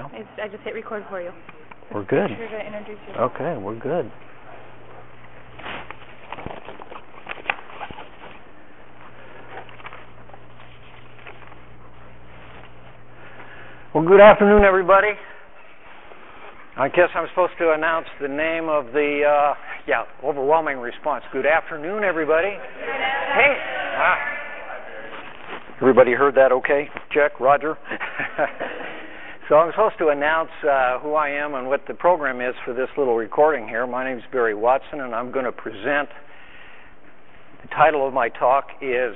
I just hit record for you. We're good. Make sure to introduce you. Okay, we're good. Well, good afternoon, everybody. I guess I'm supposed to announce the name of the, overwhelming response. Good afternoon, everybody. Hey. Everybody heard that okay? Check, Roger. So I'm supposed to announce who I am and what the program is for this little recording here. My name is Barry Watson, and I'm going to present, the title of my talk is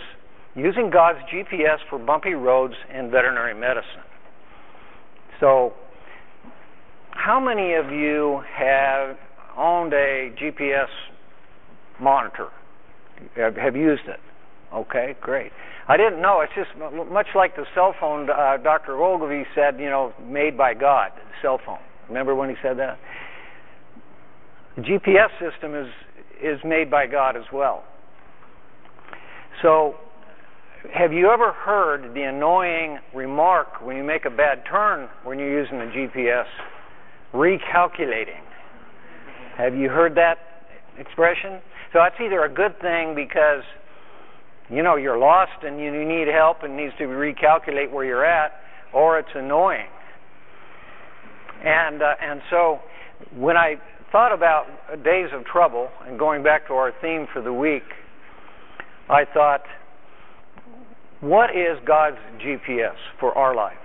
Using God's GPS for Bumpy Roads in Veterinary Medicine. So, how many of you have owned a GPS monitor? Have used it? Okay, great. I didn't know. It's just much like the cell phone. Dr. Ogilvy said, made by God, the cell phone. Remember when he said that? The GPS system is made by God as well. So, have you ever heard the annoying remark when you make a bad turn when you're using the GPS? Recalculating. Have you heard that expression? So that's either a good thing because you're lost and you need help and needs to recalculate where you're at, or it's annoying. And so when I thought about days of trouble and going back to our theme for the week, I thought, what is God's GPS for our life?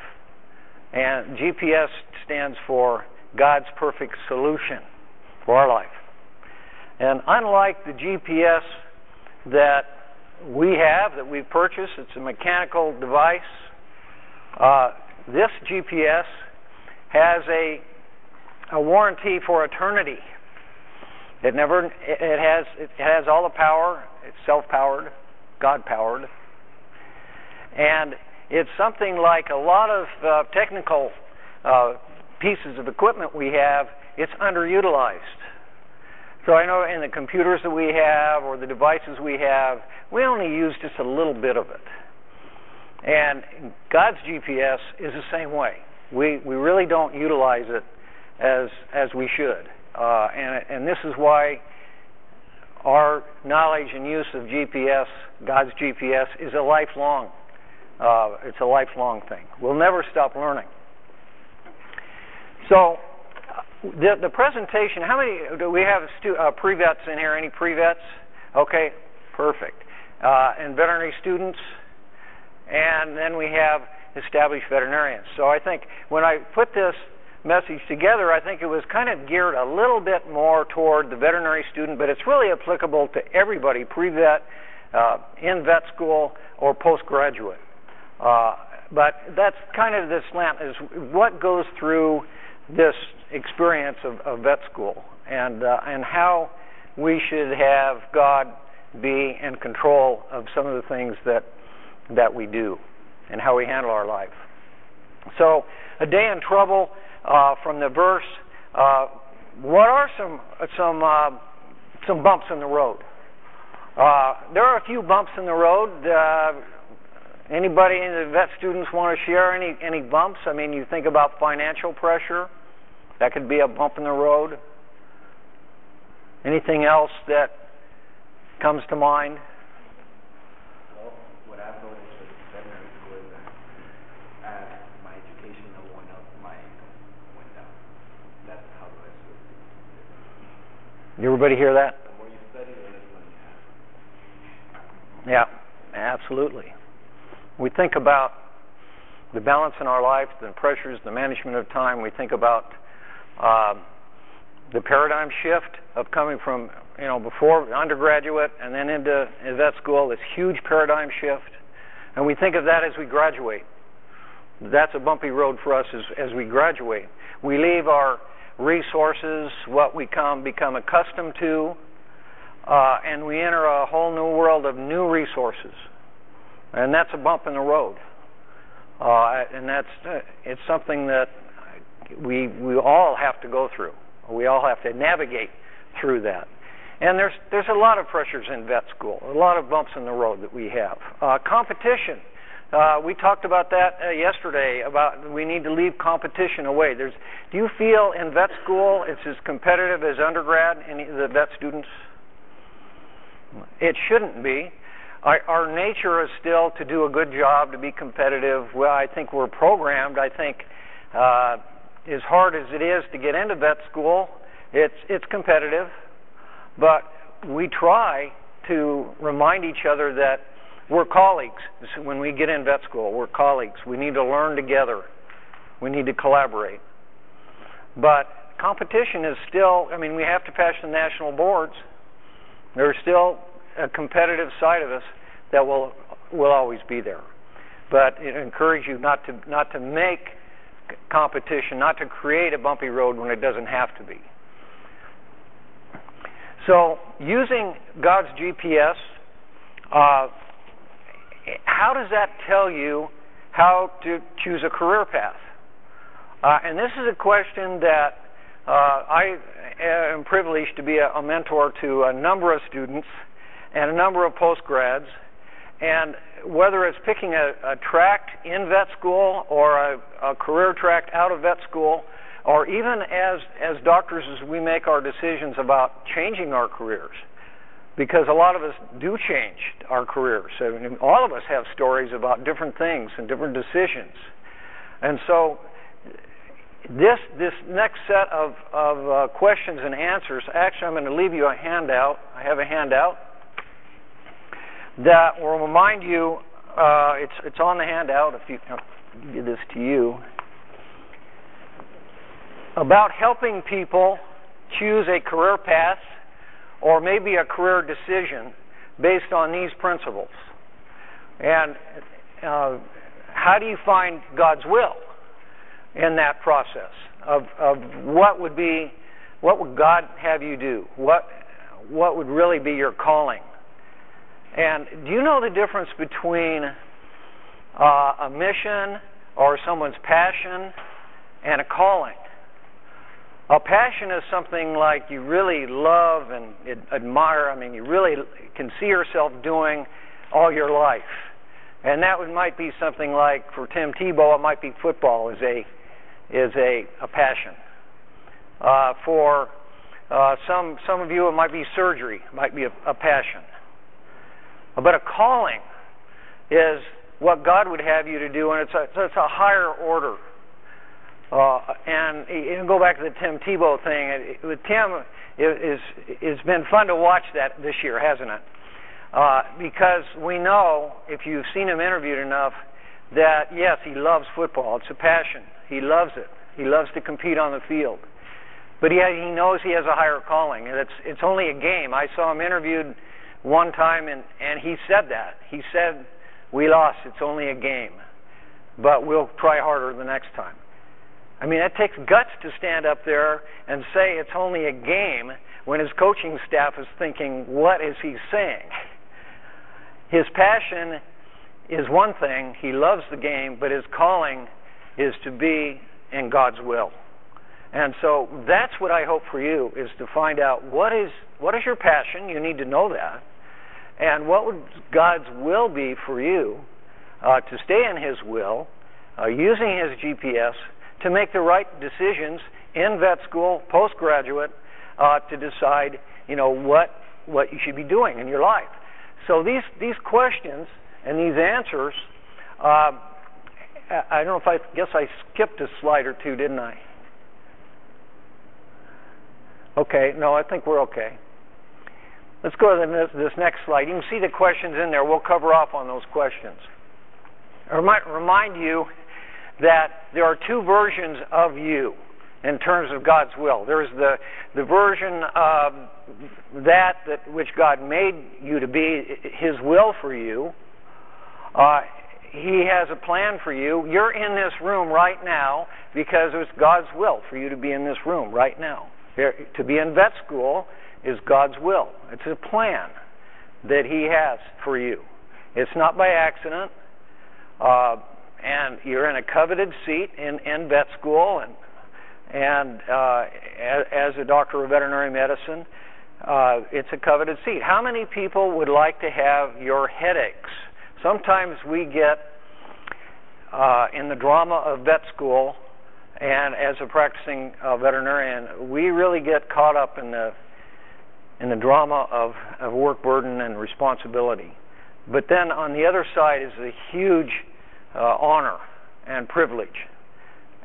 And GPS stands for God's perfect solution for our life. And unlike the GPS that we have, that we've purchased, it's a mechanical device, this GPS has a warranty for eternity. It has all the power. It's self-powered, God-powered. And it's something like a lot of technical pieces of equipment we have, it's underutilized. So I know in the computers that we have or the devices we have, we only use just a little bit of it. And God's GPS is the same way. We really don't utilize it as we should. And this is why our knowledge and use of GPS, God's GPS, is a lifelong. It's a lifelong thing. We'll never stop learning. So, the presentation, how many, do we have pre-vets in here? Any pre-vets? Okay, perfect. And veterinary students. And then we have established veterinarians. So I think when I put this message together, I think it was kind of geared a little bit more toward the veterinary student, but it's really applicable to everybody, pre-vet, in vet school, or postgraduate. But that's kind of the slant, is what goes through this experience of vet school, and how we should have God be in control of some of the things that we do and how we handle our life. So, a day in trouble from the verse. What are some bumps in the road? There are a few bumps in the road. Anybody in the vet students want to share any bumps? I mean, you think about financial pressure. That could be a bump in the road. Anything else that comes to mind? Well, what I've noticed with veterinary school is that as my education level went up, my income went down. That's how the vet school is. Everybody hear that? The more you study, the less money you have. Yeah, absolutely. We think about the balance in our life, the pressures, the management of time. We think about the paradigm shift of coming from, before undergraduate and then into vet school, this huge paradigm shift. And we think of that as we graduate. That's a bumpy road for us as we graduate. We leave our resources, what we become accustomed to, and we enter a whole new world of new resources. And that's a bump in the road. And it's something that we all have to go through. We all have to navigate through that. And there's a lot of pressures in vet school, a lot of bumps in the road that we have. Competition. We talked about that yesterday, about we need to leave competition away. Do you feel in vet school it's as competitive as undergrad, any of the vet students? It shouldn't be. Our nature is still to do a good job, to be competitive. Well, I think we're programmed. I think as hard as it is to get into vet school, it's competitive. But we try to remind each other that we're colleagues. When we get in vet school, we're colleagues. We need to learn together. We need to collaborate. But competition is still, I mean, we have to pass the national boards. There's still a competitive side of us that will always be there. But I encourage you not to make competition, not to create a bumpy road when it doesn't have to be. So, using God's GPS, how does that tell you how to choose a career path? And this is a question that I am privileged to be a mentor to a number of students and a number of postgrads. And whether it's picking a track in vet school or a career track out of vet school, or even as doctors as we make our decisions about changing our careers, because a lot of us do change our careers. So all of us have stories about different things and different decisions. And so this next set of questions and answers, actually I'm going to leave you a handout. I have a handout that will remind you, it's on the handout, if you I'll give this to you, about helping people choose a career path or maybe a career decision based on these principles. And how do you find God's will in that process of what would God have you do? What would really be your calling? And do you know the difference between a mission or someone's passion and a calling? A passion is something like you really love and admire. I mean, you really can see yourself doing all your life. And that might be something like, for Tim Tebow, it might be football is a passion. For some of you, it might be surgery, might be a passion. But a calling is what God would have you to do, and it's a higher order. And you can go back to the Tim Tebow thing. With Tim, it's been fun to watch that this year, hasn't it? Because we know, if you've seen him interviewed enough, that yes, he loves football. It's a passion. He loves it. He loves to compete on the field. But he knows he has a higher calling, and it's only a game. I saw him interviewed one time, and he said that. He said, "We lost. It's only a game, but we'll try harder the next time." I mean, it takes guts to stand up there and say it's only a game when his coaching staff is thinking, what is he saying? His passion is one thing. He loves the game, but his calling is to be in God's will. And so that's what I hope for you, is to find out what is your passion. You need to know that. And what would God's will be for you to stay in His will, using His GPS, to make the right decisions in vet school, postgraduate, to decide, what you should be doing in your life. So these questions and these answers, I don't know if I skipped a slide or two, didn't I? Okay, no, I think we're okay. Let's go to this next slide. You can see the questions in there. We'll cover off on those questions. I might remind you that there are two versions of you in terms of God's will. There's the version of that which God made you to be, His will for you. He has a plan for you. You're in this room right now because it's God's will for you to be in this room right now. To be in vet school is God's will. It's a plan that He has for you. It's not by accident. And you're in a coveted seat in vet school, and as a doctor of veterinary medicine, it's a coveted seat. How many people would like to have your headaches? Sometimes we get in the drama of vet school, and as a practicing veterinarian, we really get caught up in the drama of work burden and responsibility. But then on the other side is a huge honor and privilege.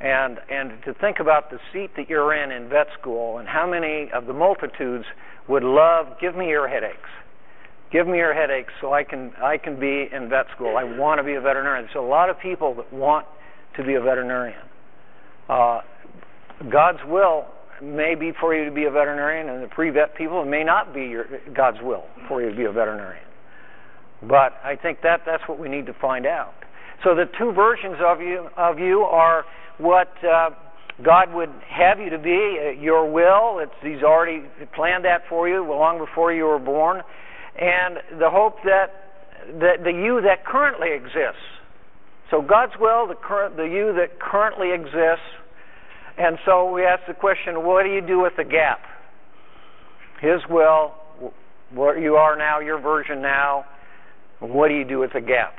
And to think about the seat that you're in vet school, and how many of the multitudes would love, give me your headaches. Give me your headaches so I can be in vet school. I want to be a veterinarian. There's a lot of people that want to be a veterinarian. God's will may be for you to be a veterinarian, and the pre-vet people, it may not be God's will for you to be a veterinarian. But I think that's what we need to find out. So the two versions of you are what God would have you to be, your will. He's already planned that for you long before you were born, and the hope that the you that currently exists. So God's will, the you that currently exists. And so we ask the question, what do you do with the gap? His will, what you are now, your version now, what do you do with the gap?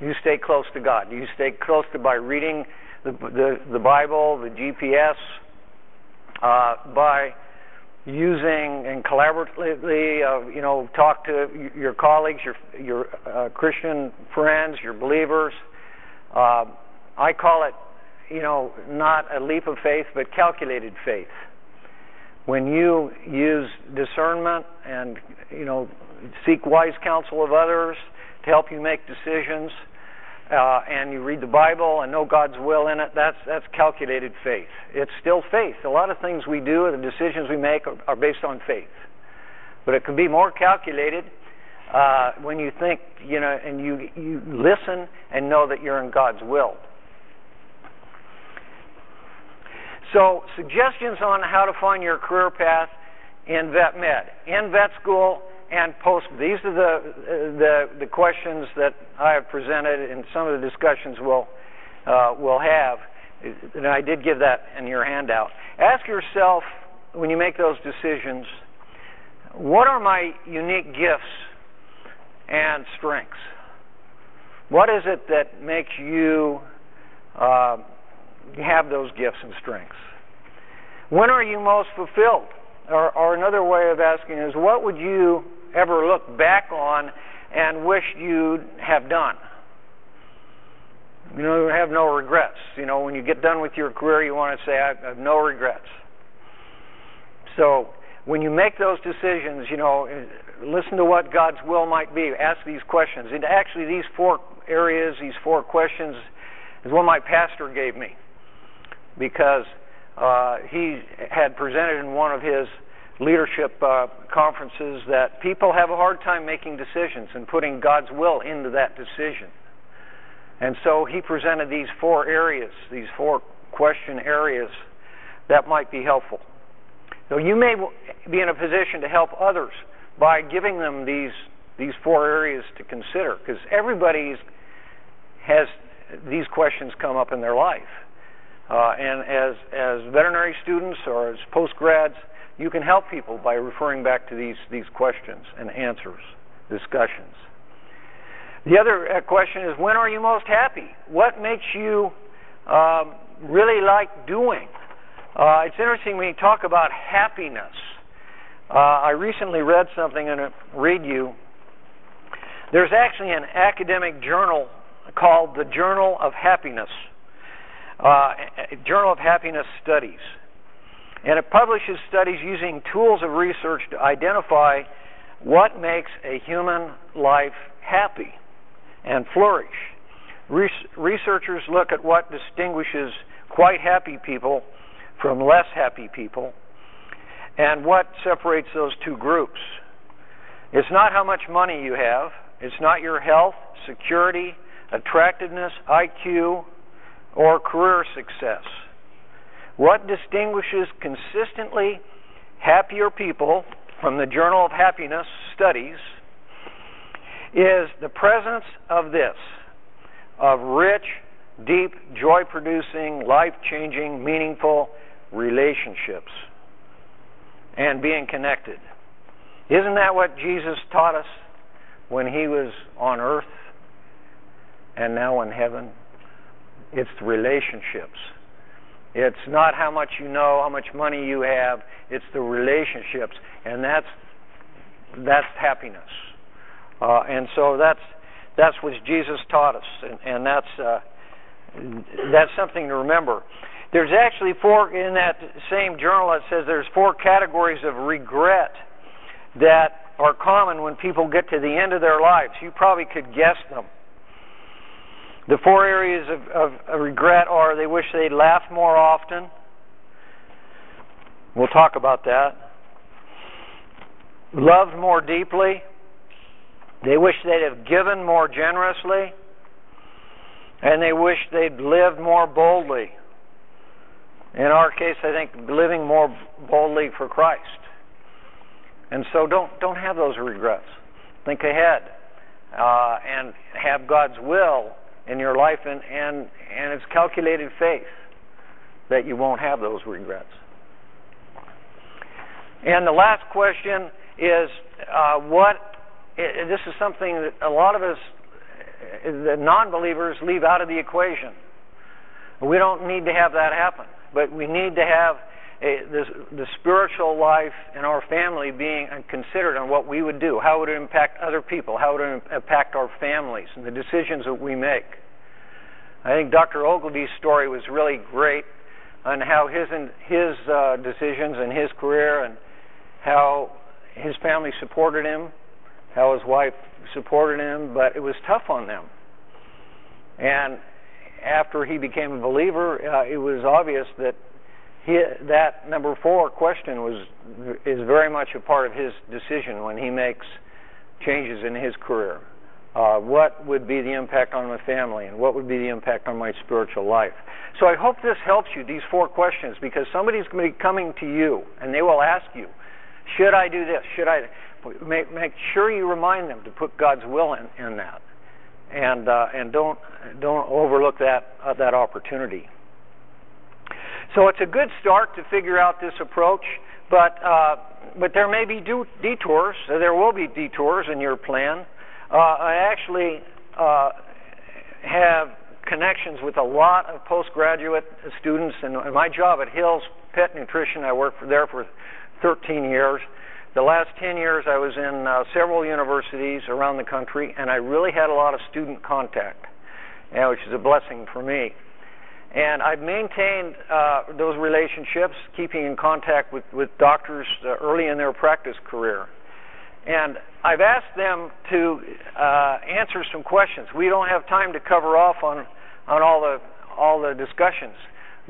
You stay close to God. You stay close to by reading the Bible, the GPS, by using and collaboratively, talk to your colleagues, your Christian friends, your believers. I call it, not a leap of faith, but calculated faith. When you use discernment and, seek wise counsel of others to help you make decisions, and you read the Bible and know God's will in it, that's calculated faith. It's still faith. A lot of things we do and the decisions we make are based on faith. But it can be more calculated when you think, and you listen and know that you're in God's will. So, suggestions on how to find your career path in vet med, in vet school, and post. These are the questions that I have presented, and some of the discussions we'll have. And I did give that in your handout. Ask yourself, when you make those decisions, what are my unique gifts and strengths? What is it that makes you have those gifts and strengths? When are you most fulfilled? Or another way of asking is, what would you ever look back on and wish you'd have done? Have no regrets. When you get done with your career, you want to say, I have no regrets. So when you make those decisions, listen to what God's will might be. Ask these questions. And actually, these four areas, these four questions, is what my pastor gave me, because he had presented in one of his leadership conferences that people have a hard time making decisions and putting God's will into that decision. And so he presented these four areas, these four question areas that might be helpful. So you may be in a position to help others by giving them these four areas to consider, because everybody has these questions come up in their life. And as veterinary students or as postgrads, you can help people by referring back to these questions and answers, discussions. The other question is, when are you most happy? What makes you really like doing? It's interesting when you talk about happiness. I recently read something, and I'll read you. There's actually an academic journal called the Journal of Happiness, Journal of Happiness Studies. And it publishes studies using tools of research to identify what makes a human life happy and flourish. Researchers look at what distinguishes quite happy people from less happy people and what separates those two groups. It's not how much money you have. It's not your health, security, attractiveness, IQ, or career success. What distinguishes consistently happier people from the Journal of Happiness Studies is the presence of rich, deep, joy-producing, life-changing, meaningful relationships and being connected. Isn't that what Jesus taught us when he was on earth and now in heaven? It's the relationships. It's not how much you know, how much money you have. It's the relationships, and that's happiness. And so that's what Jesus taught us, and that's something to remember. There's actually 4 in that same journal. It says there's 4 categories of regret that are common when people get to the end of their lives. You probably could guess them. The 4 areas of regret are: they wish they'd laughed more often. We'll talk about that. Loved more deeply. They wish they'd have given more generously. And they wish they'd lived more boldly. In our case, I think living more boldly for Christ. And so don't have those regrets. Think ahead and have God's will in your life, and it's calculated faith that you won't have those regrets. And the last question is this is something that a lot of us, the non-believers, leave out of the equation. We don't need to have that happen, but we need to have the spiritual life in our family being considered on what we would do. How would it impact other people? How would it impact our families and the decisions that we make? I think Dr. Ogilvy's story was really great on how his decisions and his career, and how his family supported him, how his wife supported him, but it was tough on them. And after he became a believer, it was obvious that that number 4 question is very much a part of his decision when he makes changes in his career. What would be the impact on my family, and what would be the impact on my spiritual life? So I hope this helps you, these 4 questions, because somebody's going to be coming to you, and they will ask you, should I do this? Should I? Make sure you remind them to put God's will in that, and don't overlook that opportunity. So it's a good start to figure out this approach, but there may be detours. There will be detours in your plan. I actually have connections with a lot of postgraduate students, and my job at Hill's Pet Nutrition, I worked there for 13 years. The last 10 years I was in several universities around the country, and I really had a lot of student contact, which is a blessing for me. And I've maintained those relationships, keeping in contact with doctors early in their practice career. And I've asked them to answer some questions. We don't have time to cover off on all the discussions,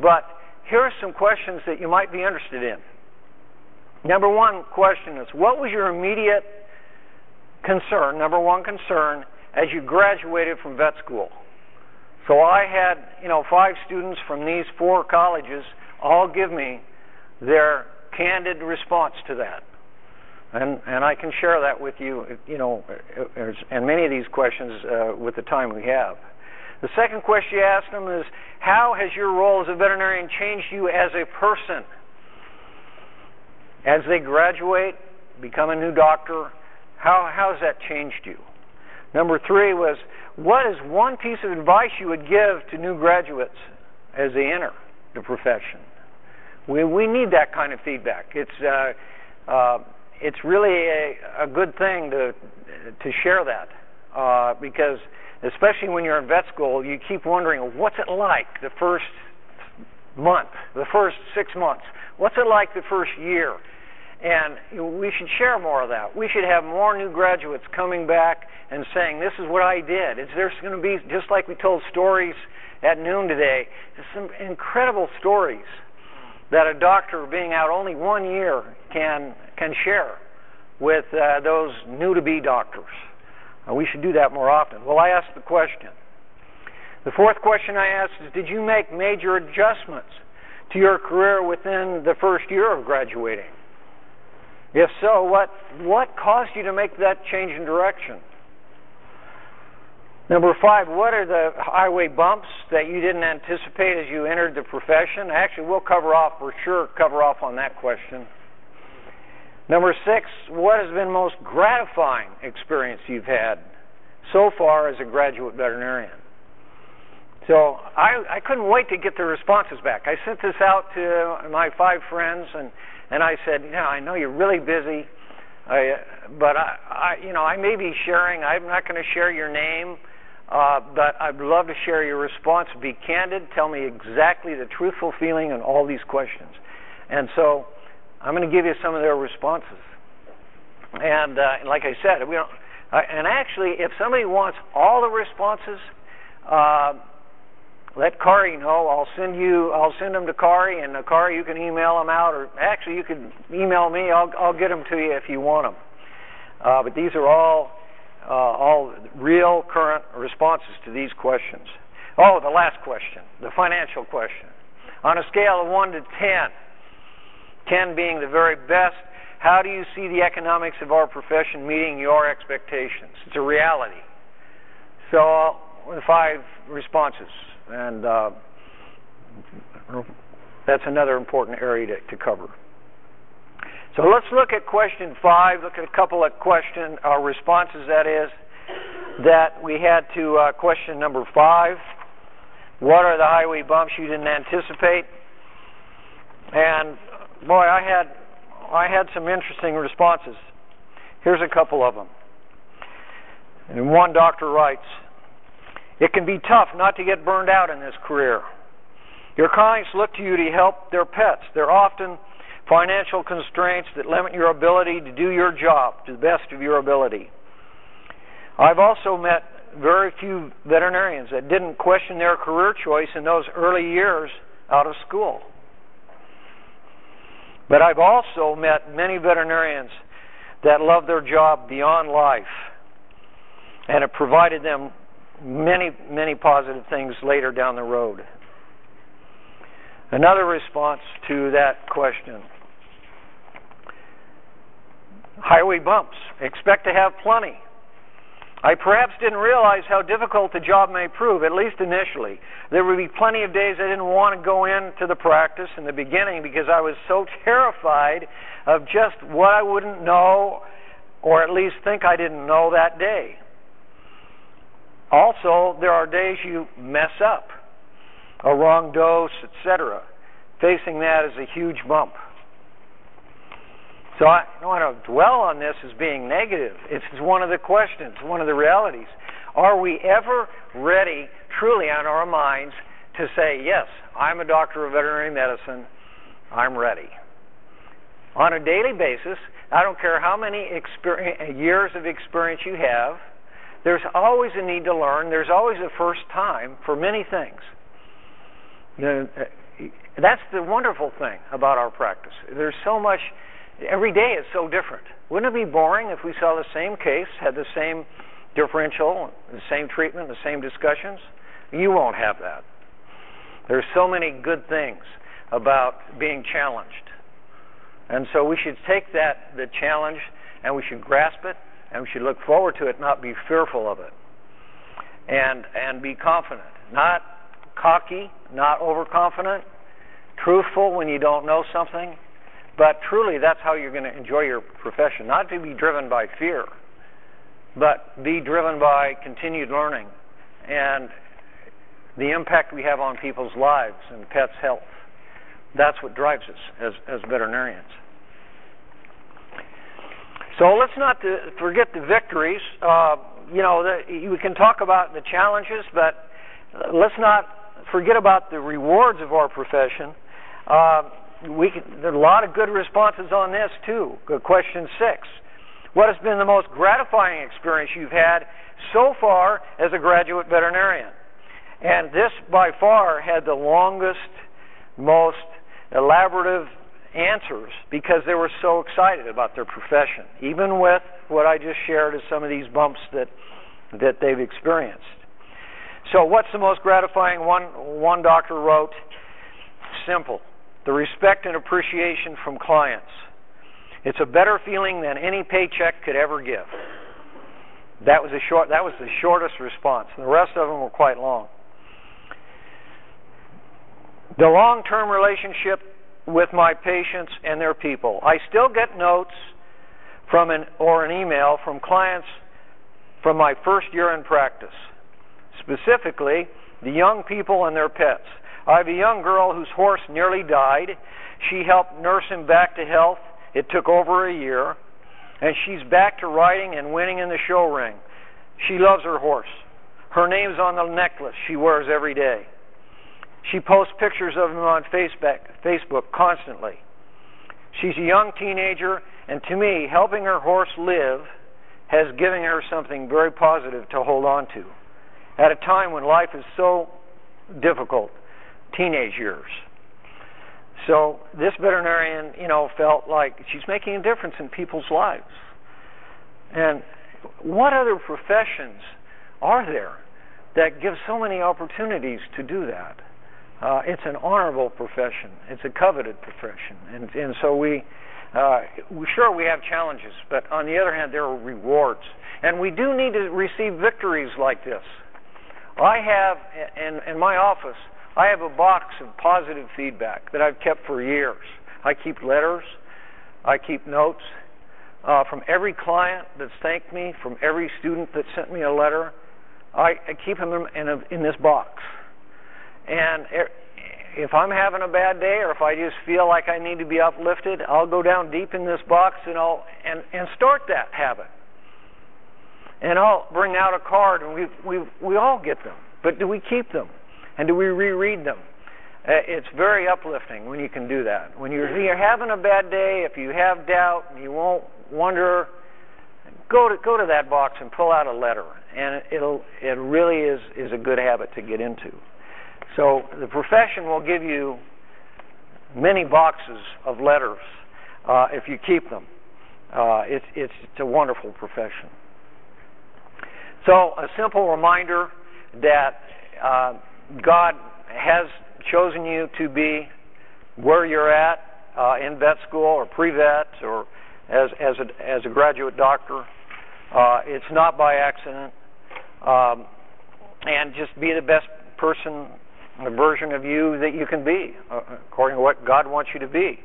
but here are some questions that you might be interested in. Number 1 question is, what was your immediate concern, number 1 concern, as you graduated from vet school? So I had, 5 students from these 4 colleges all give me their candid response to that. And I can share that with you, and many of these questions with the time we have. The second question you ask them is, how has your role as a veterinarian changed you as a person? As they graduate, become a new doctor, how has that changed you? Number 3 was, what is one piece of advice you would give to new graduates as they enter the profession? We need that kind of feedback. It's really a good thing to share that, because especially when you're in vet school, you keep wondering, what's it like the first month, the first 6 months? What's it like the first year? And we should share more of that. We should have more new graduates coming back and saying, this is what I did. There's going to be, just like we told stories at noon today, there's some incredible stories that a doctor being out only 1 year can share with those new-to-be doctors. We should do that more often. Well, I asked the question. The 4th question I asked is, did you make major adjustments to your career within the first year of graduating? If so, what caused you to make that change in direction? Number 5, what are the highway bumps that you didn't anticipate as you entered the profession? Actually, we'll cover off on that question. Number 6, what has been the most gratifying experience you've had so far as a graduate veterinarian? So I couldn't wait to get the responses back. I sent this out to my 5 friends, and I said, I know you're really busy, but I may be sharing. I'm not going to share your name, but I'd love to share your response. Be candid. Tell me exactly the truthful feeling on all these questions. And so I'm going to give you some of their responses. And like I said, we don't. And actually, if somebody wants all the responses, let Kari know. I'll send them to Kari, and Kari, you can email them out, or actually you can email me. I'll get them to you if you want them. But these are all real, current responses to these questions. Oh, the last question, the financial question. On a scale of 1 to 10, 10 being the very best, how do you see the economics of our profession meeting your expectations? It's a reality. So, 5 responses, and that's another important area to cover. So let's look at question 5. Look at a couple of responses. That we had to question number 5. What are the highway bumps you didn't anticipate? And boy, I had some interesting responses. Here's a couple of them. And one doctor writes, "It can be tough not to get burned out in this career. Your clients look to you to help their pets. There are often financial constraints that limit your ability to do your job to the best of your ability. I've also met very few veterinarians that didn't question their career choice in those early years out of school. But I've also met many veterinarians that love their job beyond life and have provided them many, many positive things later down the road." Another response to that question. Highway bumps. Expect to have plenty. I perhaps didn't realize how difficult the job may prove, at least initially. There would be plenty of days I didn't want to go into the practice in the beginning because I was so terrified of just what I wouldn't know, or at least think I didn't know that day. Also, there are days you mess up, a wrong dose, etc. Facing that is a huge bump. So I don't want to dwell on this as being negative. It's one of the questions, one of the realities. Are we ever ready, truly on our minds, to say, yes, I'm a doctor of veterinary medicine, I'm ready? On a daily basis, I don't care how many years of experience you have, there's always a need to learn. There's always a first time for many things. That's the wonderful thing about our practice. There's so much. Every day is so different. Wouldn't it be boring if we saw the same case, had the same differential, the same treatment, the same discussions? You won't have that. There's so many good things about being challenged. And so we should take the challenge, and we should grasp it, and we should look forward to it, not be fearful of it. And be confident. Not cocky, not overconfident, truthful when you don't know something. But truly, that's how you're going to enjoy your profession. Not to be driven by fear, but be driven by continued learning and the impact we have on people's lives and pets' health. That's what drives us as veterinarians. So let's not forget the victories. We can talk about the challenges, but let's not forget about the rewards of our profession. There are a lot of good responses on this, too. Question 6. What has been the most gratifying experience you've had so far as a graduate veterinarian? And this, by far, had the longest, most elaborative answers because they were so excited about their profession, even with what I just shared as some of these bumps that they've experienced. So what's the most gratifying? One doctor wrote, simple. The respect and appreciation from clients. It's a better feeling than any paycheck could ever give. That was the shortest response. The rest of them were quite long. The long-term relationship with my patients and their people. I still get notes or an email from clients from my first year in practice. Specifically, the young people and their pets. I have a young girl whose horse nearly died. She helped nurse him back to health. It took over a year. And she's back to riding and winning in the show ring. She loves her horse. Her name's on the necklace she wears every day. She posts pictures of him on Facebook constantly. She's a young teenager, and to me, helping her horse live has given her something very positive to hold on to at a time when life is so difficult, teenage years. So this veterinarian, felt like she's making a difference in people's lives. And what other professions are there that give so many opportunities to do that? It's an honorable profession. It's a coveted profession. And so we have challenges, but on the other hand, there are rewards. And we do need to receive victories like this. I have, in my office, I have a box of positive feedback that I've kept for years. I keep letters. I keep notes from every client that's thanked me, from every student that sent me a letter. I keep them in this box. And if I'm having a bad day, or if I just feel like I need to be uplifted, I'll go down deep in this box and and start that habit. And I'll bring out a card, and we all get them. But do we keep them? And do we reread them? It's very uplifting when you can do that. When you're having a bad day, if you have doubt and you won't wonder, go to that box and pull out a letter, and it really is a good habit to get into. So the profession will give you many boxes of letters if you keep them. It's a wonderful profession. So a simple reminder that God has chosen you to be where you're at in vet school or pre-vet or as a graduate doctor. It's not by accident. And just be the best person, the version of you that you can be, according to what God wants you to be.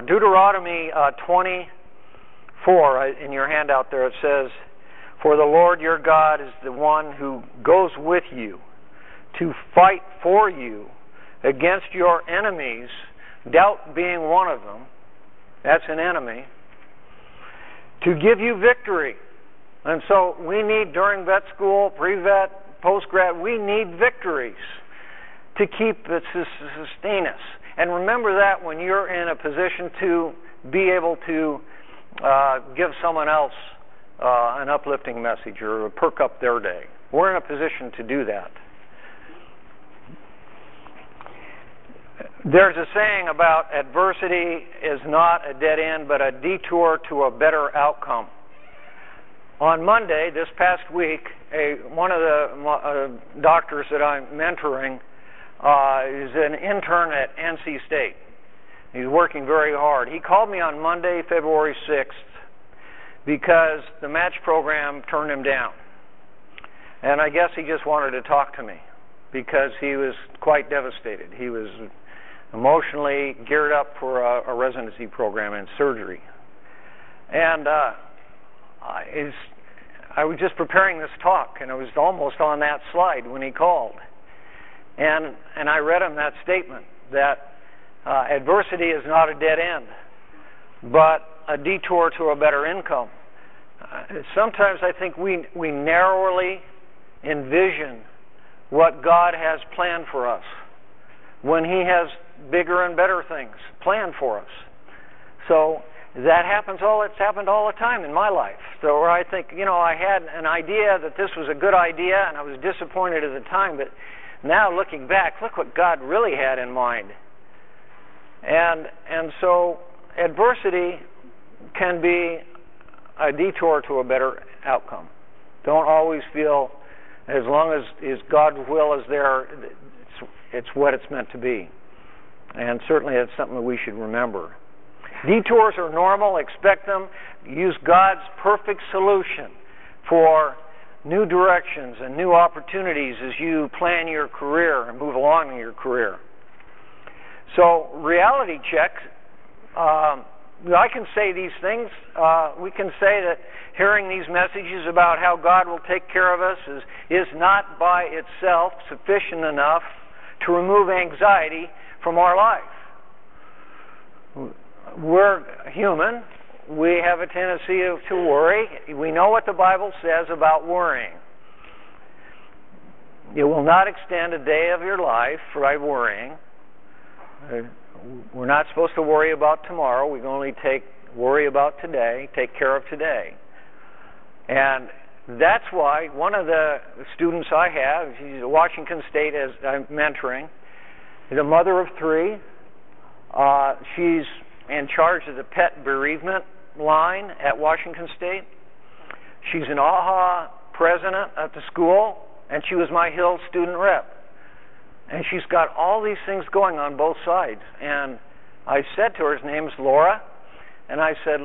Deuteronomy 24, in your handout there, it says, "For the Lord your God is the one who goes with you to fight for you against your enemies," doubt being one of them. That's an enemy. "To give you victory." And so we need, during vet school, pre-vet, post-grad, we need victories to sustain us. And remember that when you're in a position to be able to give someone else an uplifting message or perk up their day. We're in a position to do that. There's a saying about adversity is not a dead end, but a detour to a better outcome. On Monday, this past week, one of the doctors that I'm mentoring is an intern at NC State. He's working very hard. He called me on Monday, February 6th, because the match program turned him down. And I guess he just wanted to talk to me because he was quite devastated. He was emotionally geared up for a residency program in surgery. And I was just preparing this talk, and I was almost on that slide when he called. And I read him that statement that adversity is not a dead end, but a detour to a better income. Sometimes I think we narrowly envision what God has planned for us when He has bigger and better things planned for us. So that it's happened all the time in my life. So where I think, I had an idea that this was a good idea, and I was disappointed at the time, but now looking back, look what God really had in mind. And so adversity can be a detour to a better outcome. Don't always feel, as long as God's will is there, it's what it's meant to be. And certainly that's something that we should remember. Detours are normal. Expect them. Use God's perfect solution for new directions and new opportunities as you plan your career and move along in your career. So reality check. I can say these things. We can say that hearing these messages about how God will take care of us is not by itself sufficient enough to remove anxiety from our life. We're human. We have a tendency to worry. We know what the Bible says about worrying. You will not extend a day of your life by worrying. We're not supposed to worry about tomorrow. We can only worry about today, take care of today. And that's why one of the students I have, she's at Washington State as I'm mentoring, is a mother of 3. She's in charge of the pet bereavement line at Washington State. She's an AHA president at the school, and she was my Hill student rep. And she's got all these things going on both sides. And I said to her, his name's Laura, and I said,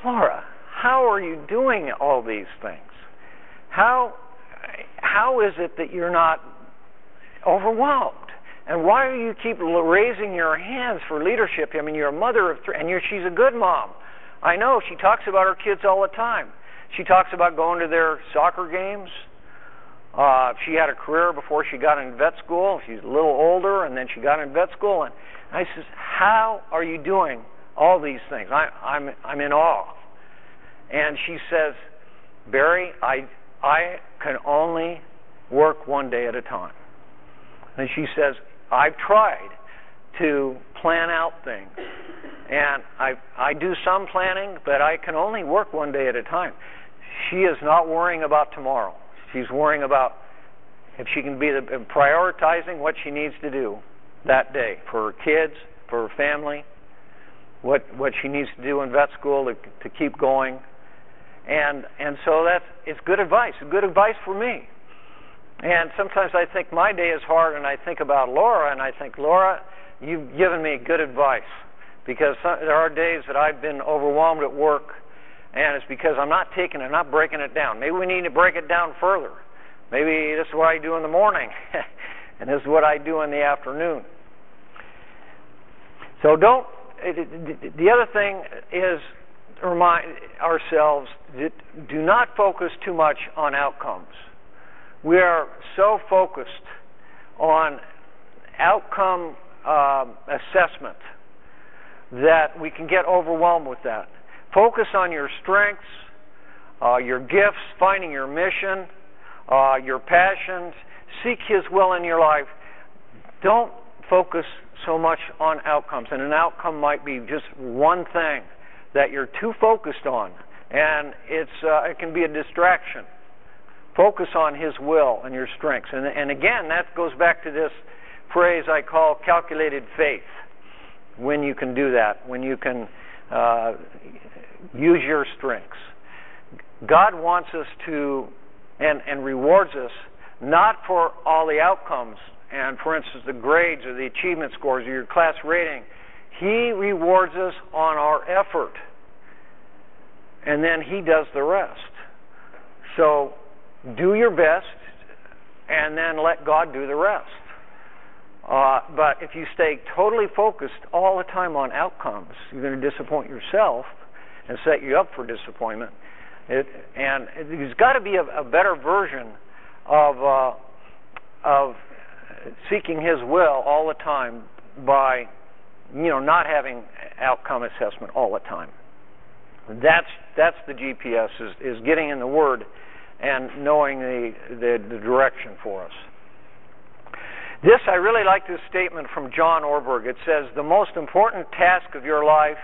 Laura, how are you doing all these things? How is it that you're not overwhelmed? And why do you keep raising your hands for leadership? I mean, you're a mother of 3, and she's a good mom. I know, she talks about her kids all the time. She talks about going to their soccer games. She had a career before she got in vet school. She's a little older, and then she got in vet school. And I says, how are you doing all these things? I'm in awe. And she says, Barry, I can only work one day at a time. And she says, I've tried to plan out things. And I do some planning, but I can only work one day at a time. She is not worrying about tomorrow. She's worrying about if she can be prioritizing what she needs to do that day for her kids, for her family, what she needs to do in vet school to keep going. And so it's good advice. Good advice for me. And sometimes I think my day is hard, and I think about Laura, and I think, Laura, you've given me good advice. Because there are days that I've been overwhelmed at work, and it's because I'm not breaking it down. Maybe we need to break it down further. Maybe this is what I do in the morning, and this is what I do in the afternoon. So the other thing is remind ourselves that do not focus too much on outcomes. We are so focused on outcome assessment that we can get overwhelmed with that. Focus on your strengths, your gifts, finding your mission, your passions. Seek His will in your life. Don't focus so much on outcomes. And an outcome might be just one thing that you're too focused on, and it can be a distraction. Focus on His will and your strengths. And again, that goes back to this phrase I call calculated faith. When you can do that, when you can use your strengths. God wants us to, and rewards us, not for all the outcomes, and for instance, the grades or the achievement scores or your class rating. He rewards us on our effort, and then He does the rest. So, do your best, and then let God do the rest. But if you stay totally focused all the time on outcomes, you're going to disappoint yourself and set you up for disappointment. And there's got to be a better version of seeking His will all the time by, not having outcome assessment all the time. That's the GPS, is getting in the Word and knowing the direction for us. I really like this statement from John Orberg. It says, the most important task of your life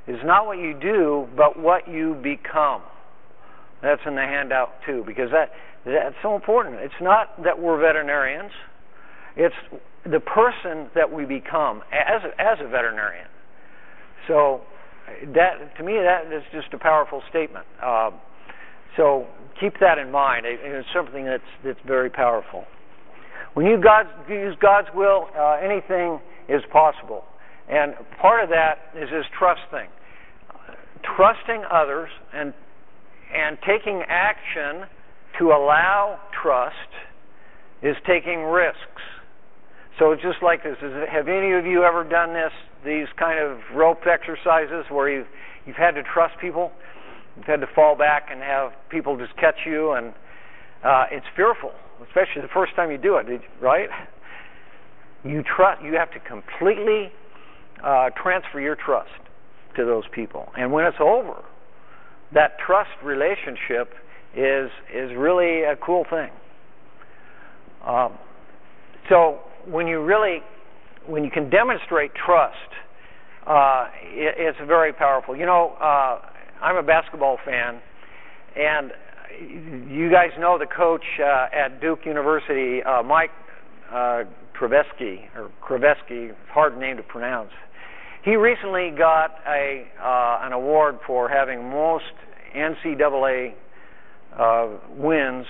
is not what you do, but what you become. That's in the handout too, because that's so important. It's not that we're veterinarians. It's the person that we become as a veterinarian. So to me, that is just a powerful statement. So keep that in mind. It's something that's very powerful. When you use God's will, anything is possible. And part of that is this trust thing. Trusting others and taking action to allow trust is taking risks. So it's just like this. Have any of you ever done this? these kind of rope exercises where you've had to trust people. You've had to fall back and have people just catch you, and it's fearful, especially the first time you do it, right? You have to completely transfer your trust to those people. And when it's over, that trust relationship is really a cool thing. So when you can demonstrate trust, it's very powerful. You know, I'm a basketball fan, and you guys know the coach at Duke University, Mike Krzyzewski, hard name to pronounce. He recently got an award for having most NCAA wins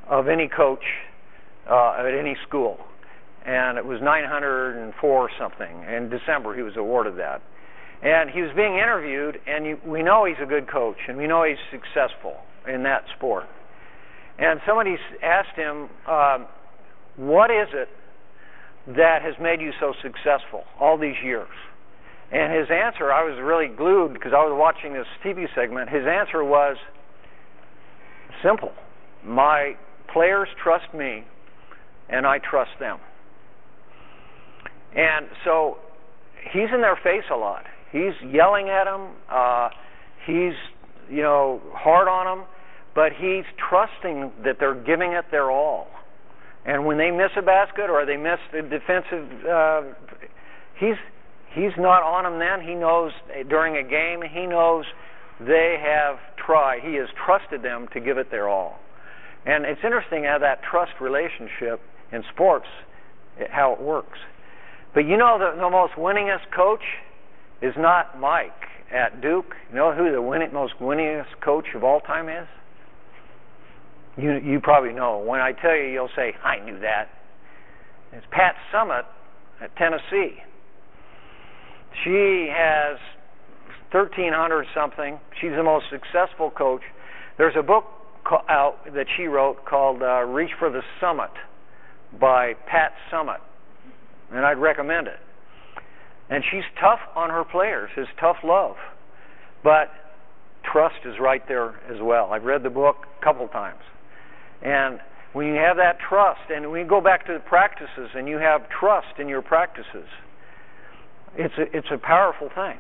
of any coach at any school, and it was 904 something. In December, he was awarded that. And he was being interviewed, and we know he's a good coach, and we know he's successful in that sport. And somebody asked him, what is it that has made you so successful all these years? And his answer, I was really glued because I was watching this TV segment. His answer was simple. My players trust me, and I trust them. And so he's in their face a lot. He's yelling at them. He's, hard on them. But he's trusting that they're giving it their all. And when they miss a basket or they miss the defensive, he's not on them then. He knows during a game, he knows they have tried. He has trusted them to give it their all. And it's interesting how that trust relationship in sports, how it works. But you know the most winningest coach is not Mike at Duke. You know who the most winningest coach of all time is? You probably know. When I tell you, you'll say, I knew that. It's Pat Summitt at Tennessee. She has 1,300 something. She's the most successful coach. There's a book out that she wrote called Reach for the Summit by Pat Summitt, and I'd recommend it. And she's tough on her players. It's tough love. But trust is right there as well. I've read the book a couple times. And when you have that trust, and when you go back to the practices and you have trust in your practices, it's a powerful thing.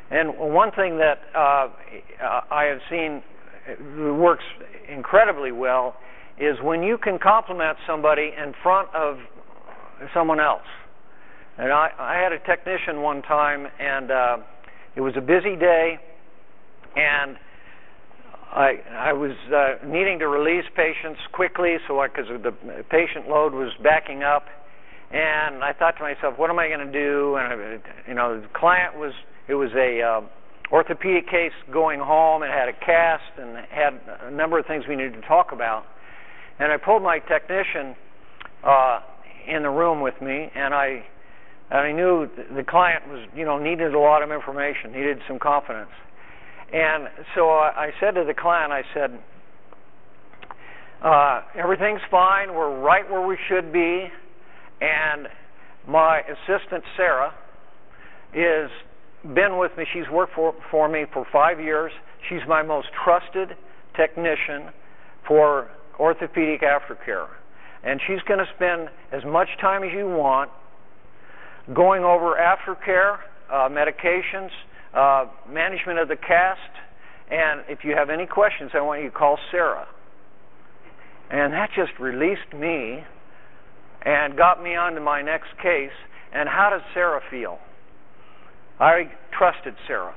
And one thing that I have seen works incredibly well is when you can compliment somebody in front of someone else. And I had a technician one time, and it was a busy day, and I was needing to release patients quickly, because the patient load was backing up, and I thought to myself, what am I going to do? And the client it was a orthopedic case going home. It had a cast and had a number of things we needed to talk about. And I pulled my technician in the room with me, and I knew the client was, needed a lot of information, needed some confidence. And so I said to the client, I said, everything's fine, we're right where we should be, and my assistant, Sarah, is been with me. She's worked for me for 5 years. She's my most trusted technician for orthopedic aftercare. And she's going to spend as much time as you want going over aftercare, medications, management of the cast, and if you have any questions, I want you to call Sarah. And that just released me and got me on to my next case. And how does Sarah feel? I trusted Sarah.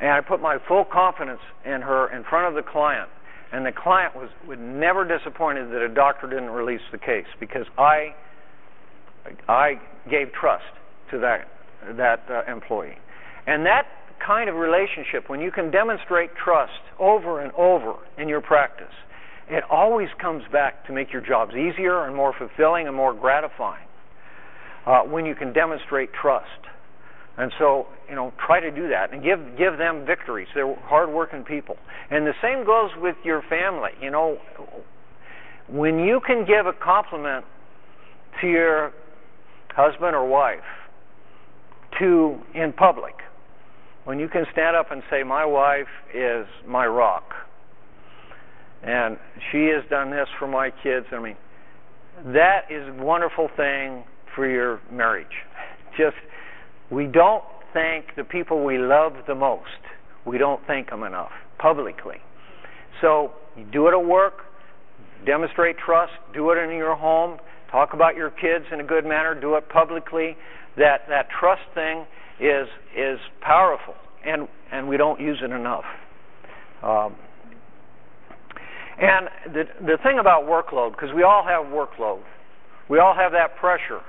And I put my full confidence in her in front of the client. And the client was never disappointed that a doctor didn't release the case, because I gave trust to that employee. And that kind of relationship, when you can demonstrate trust over and over in your practice, it always comes back to make your jobs easier and more fulfilling and more gratifying when you can demonstrate trust. And so, try to do that and give them victories. They're hard-working people. And the same goes with your family. When you can give a compliment to your husband or wife, to in public. When you can stand up and say, my wife is my rock, and she has done this for my kids. I mean, that is a wonderful thing for your marriage. Just, we don't thank the people we love the most. We don't thank them enough publicly. So you do it at work, demonstrate trust, do it in your home, talk about your kids in a good manner, do it publicly. That trust thing is powerful, and we don't use it enough. And the thing about workload, because we all have workload, we all have that pressure.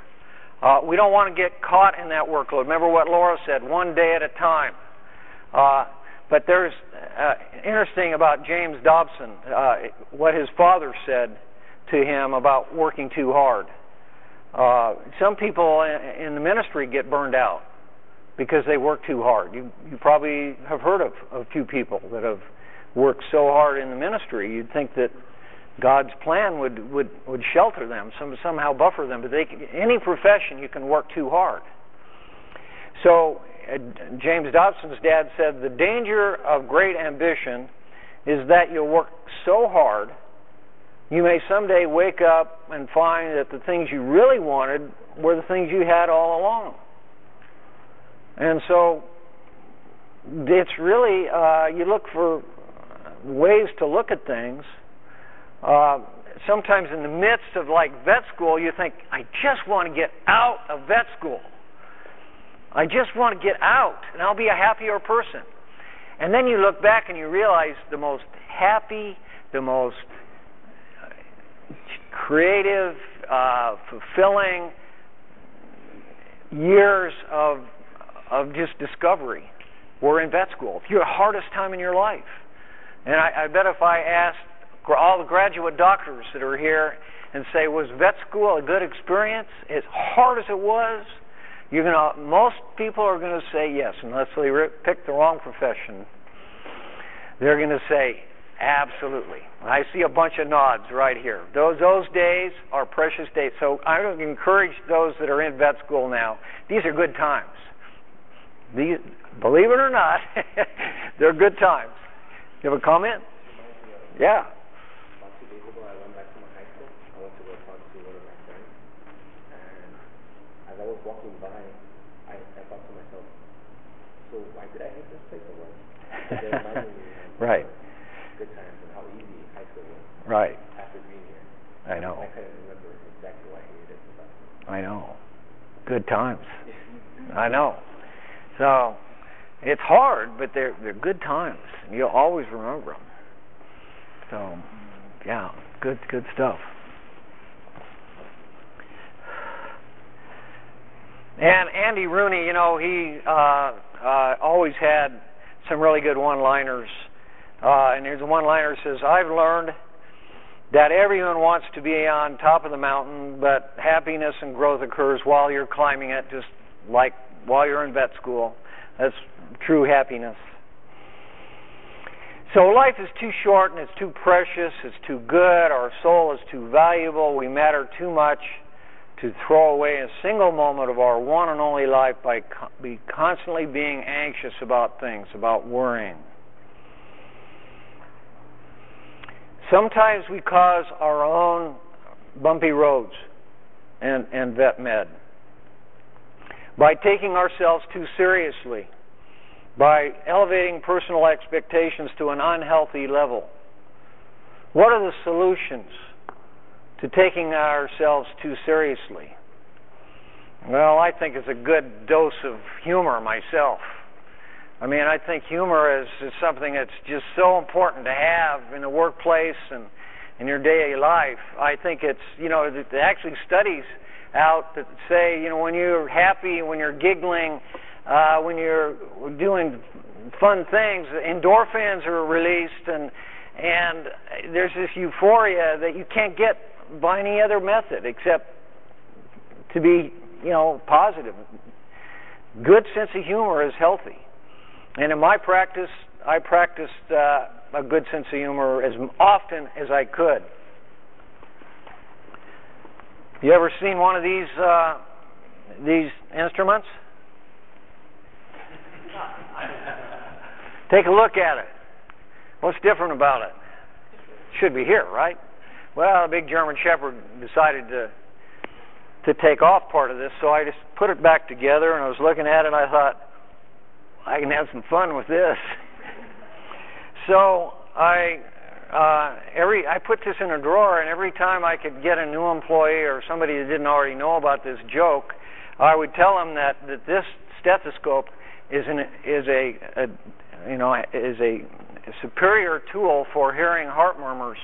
We don't want to get caught in that workload. Remember what Laura said, one day at a time. But there's interesting about James Dobson, what his father said to him about working too hard. Some people in the ministry get burned out because they work too hard. You probably have heard of a few people that have worked so hard in the ministry. You'd think that God's plan would shelter them, somehow buffer them. But any profession, you can work too hard. So James Dobson's dad said, the danger of great ambition is that you'll work so hard, you may someday wake up and find that the things you really wanted were the things you had all along. And so it's really, you look for ways to look at things. Sometimes in the midst of like vet school, you think, I just want to get out of vet school. I just want to get out, and I'll be a happier person. And then you look back and you realize the most happy, the most creative, fulfilling years of just discovery were in vet school. It's your hardest time in your life. And I bet if I asked all the graduate doctors that are here and say, was vet school a good experience, as hard as it was, most people are going to say yes, unless they pick the wrong profession. They're going to say, absolutely. I see a bunch of nods right here. Those days are precious days. So I would encourage those that are in vet school now, these are good times. These, believe it or not, they're good times. You have a comment? Yeah. About 2 days ago, I went back to my high school. I went to go talk to one of my friends. And as I was walking by, I thought to myself, so why did I hate this place so much? They reminded me of right. Good times and how easy high school was. Right. After being here. I know. I couldn't remember exactly why I hated it. I know. Good times. I know. So it's hard, but they're good times. You'll always remember them. So, yeah, good stuff. And Andy Rooney, he always had some really good one-liners. And there's a one-liner that says, I've learned that everyone wants to be on top of the mountain, but happiness and growth occurs while you're climbing it, just like while you're in vet school. That's true happiness. So life is too short and it's too precious, it's too good, our soul is too valuable, we matter too much to throw away a single moment of our one and only life by constantly being anxious about things, about worrying. Sometimes we cause our own bumpy roads and vet med by taking ourselves too seriously, by elevating personal expectations to an unhealthy level. What are the solutions to taking ourselves too seriously? Well, I think it's a good dose of humor myself. I mean, I think humor is something that's just so important to have in the workplace and in your daily life. I think it's, there are actually studies out that say, when you're happy, when you're giggling, when you're doing fun things, endorphins are released, and there's this euphoria that you can't get by any other method except to be, positive. Good sense of humor is healthy. And in my practice, I practiced a good sense of humor as often as I could. You ever seen one of these instruments? Take a look at it. What's different about it? Should be here, right? Well, a big German Shepherd decided to take off part of this, so I just put it back together, and I was looking at it, and I thought, I can have some fun with this. So I put this in a drawer, and every time I could get a new employee or somebody that didn't already know about this joke, I would tell them that this stethoscope is a superior tool for hearing heart murmurs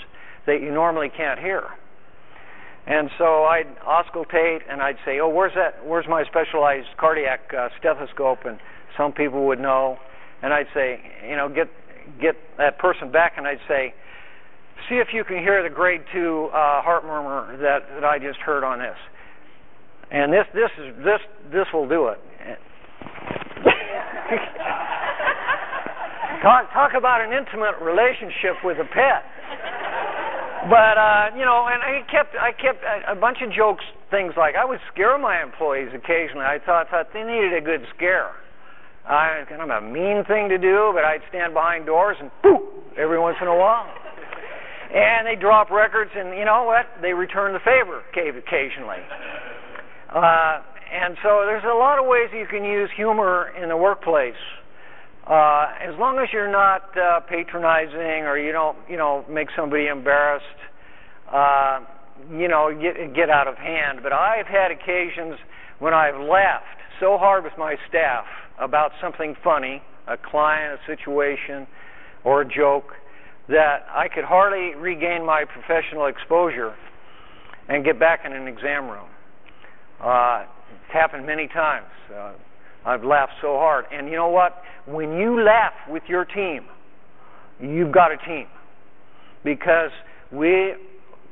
that you normally can't hear. And so I'd auscultate, and I'd say, "Oh, where's my specialized cardiac stethoscope?" And some people would know, and I'd say, get that person back, and I'd say, "See if you can hear the grade 2 heart murmur that I just heard on this." And this will do it. Talk about an intimate relationship with a pet. But and I kept a bunch of jokes, things like I would scare my employees occasionally. I thought they needed a good scare. Kind of a mean thing to do, but I'd stand behind doors and poof every once in a while. And they drop records, and you know what? They return the favor occasionally. And so there's a lot of ways you can use humor in the workplace. As long as you're not patronizing or you don't make somebody embarrassed, get out of hand. But I've had occasions when I've laughed so hard with my staff about something funny, a client, a situation, or a joke, that I could hardly regain my professional exposure and get back in an exam room. It's happened many times. I've laughed so hard. And you know what? When you laugh with your team, you've got a team. Because we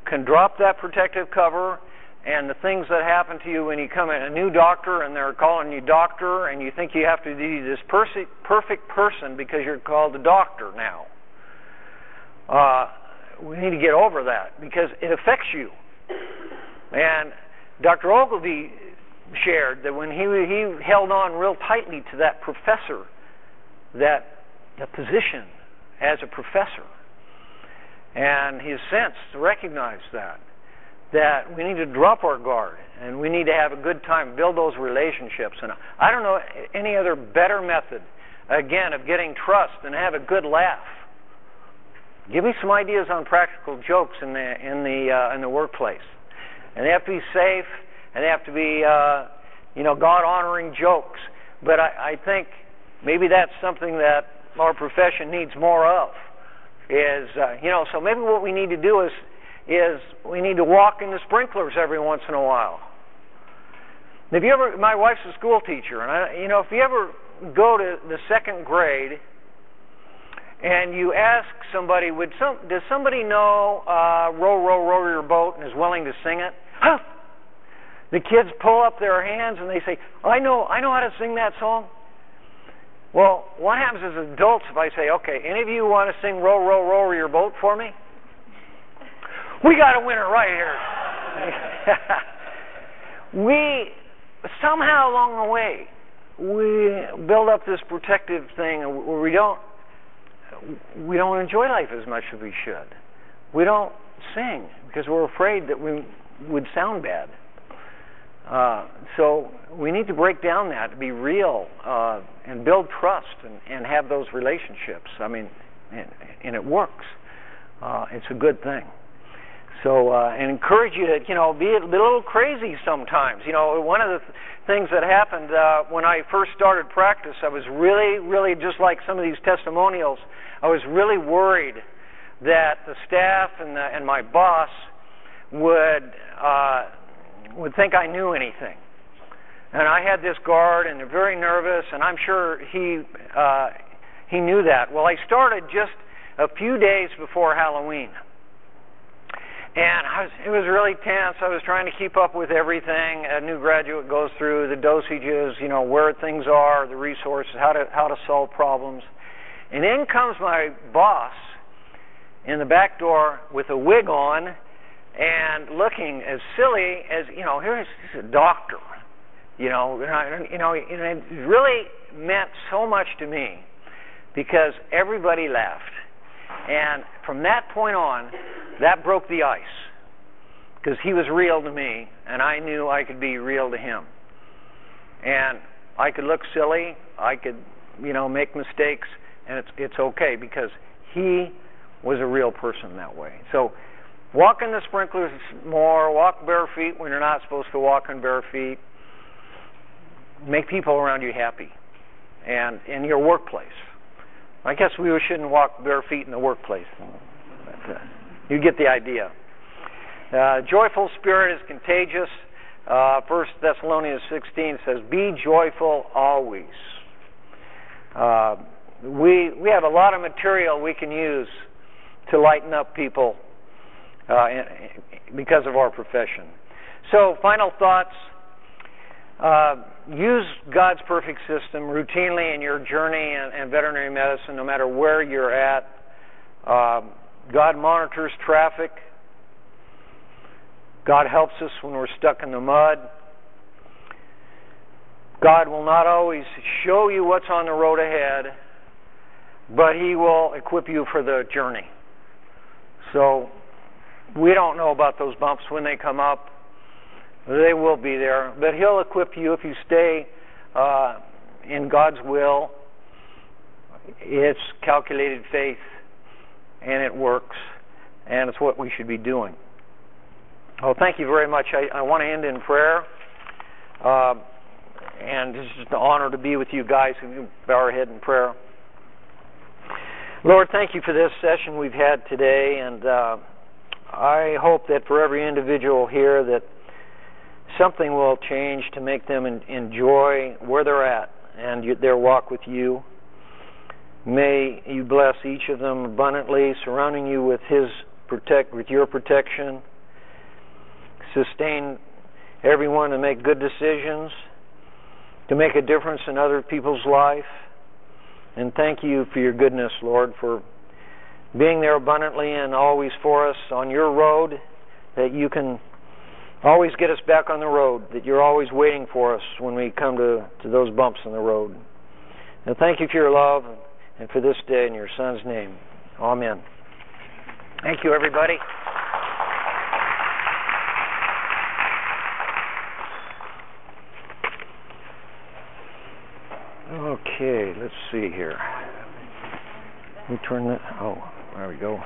can drop that protective cover, and the things that happen to you when you come in, a new doctor and they're calling you doctor, and you think you have to be this perfect person because you're called a doctor now. We need to get over that because it affects you. And Dr. Ogilvy shared that when he held on real tightly to that professor, the position as a professor, and he has since recognized that we need to drop our guard and we need to have a good time, build those relationships. And I don't know any other better method, again, of getting trust than have a good laugh. Give me some ideas on practical jokes in the workplace, and they have to be safe. And they have to be, God-honoring jokes. But I think maybe that's something that our profession needs more of. So maybe what we need to do is we need to walk in the sprinklers every once in a while. My wife's a school teacher, and if you ever go to the second grade and you ask somebody, does somebody know "Row, Row, Row Your Boat" and is willing to sing it? Huh? The kids pull up their hands and they say, I know how to sing that song. Well, what happens as adults if I say, okay, any of you want to sing "Row, Row, Row Your Boat" for me? We got a winner right here. We, somehow along the way, we build up this protective thing where we don't enjoy life as much as we should. We don't sing because we're afraid that we would sound bad. So we need to break down that, to be real, and build trust and have those relationships. I mean, and it works. It's a good thing. So, and encourage you to, be a little crazy sometimes. One of the things that happened when I first started practice, I was really, really, just like some of these testimonials, I was really worried that the staff and my boss would think I knew anything. And I had this guard, and they're very nervous, and I'm sure he knew that. Well, I started just a few days before Halloween. And it was really tense. I was trying to keep up with everything a new graduate goes through, the dosages, where things are, the resources, how to solve problems. And in comes my boss in the back door with a wig on and looking as silly as, here's a doctor. And it really meant so much to me because everybody laughed. And from that point on, that broke the ice, because he was real to me, and I knew I could be real to him. And I could look silly, I could, make mistakes, and it's okay, because he was a real person that way. So walk in the sprinklers more, walk bare feet when you're not supposed to walk in bare feet. Make people around you happy. And in your workplace. I guess we shouldn't walk bare feet in the workplace. But, you get the idea. Joyful spirit is contagious. 1 Thessalonians 16 says, "Be joyful always." We have a lot of material we can use to lighten up people because of our profession. So, final thoughts. Use God's perfect system routinely in your journey in veterinary medicine, no matter where you're at. God monitors traffic. God helps us when we're stuck in the mud. God will not always show you what's on the road ahead, but He will equip you for the journey. So we don't know about those bumps when they come up. They will be there, but He'll equip you if you stay in God's will. It's calculated faith, and it works, and it's what we should be doing. Oh, thank you very much. I want to end in prayer, and it's just an honor to be with you guys. We can bow our head in prayer. Lord, thank you for this session we've had today, and I hope that for every individual here that something will change to make them enjoy where they're at and their walk with you. May you bless each of them abundantly, surrounding you with with your protection. Sustain everyone to make good decisions, to make a difference in other people's life. And thank you for your goodness, Lord, for being there abundantly and always for us on your road, that you can always get us back on the road, that you're always waiting for us when we come to those bumps in the road. And thank you for your love and for this day in your Son's name. Amen. Thank you, everybody. Okay, let's see here. Let me turn that. Oh, there we go.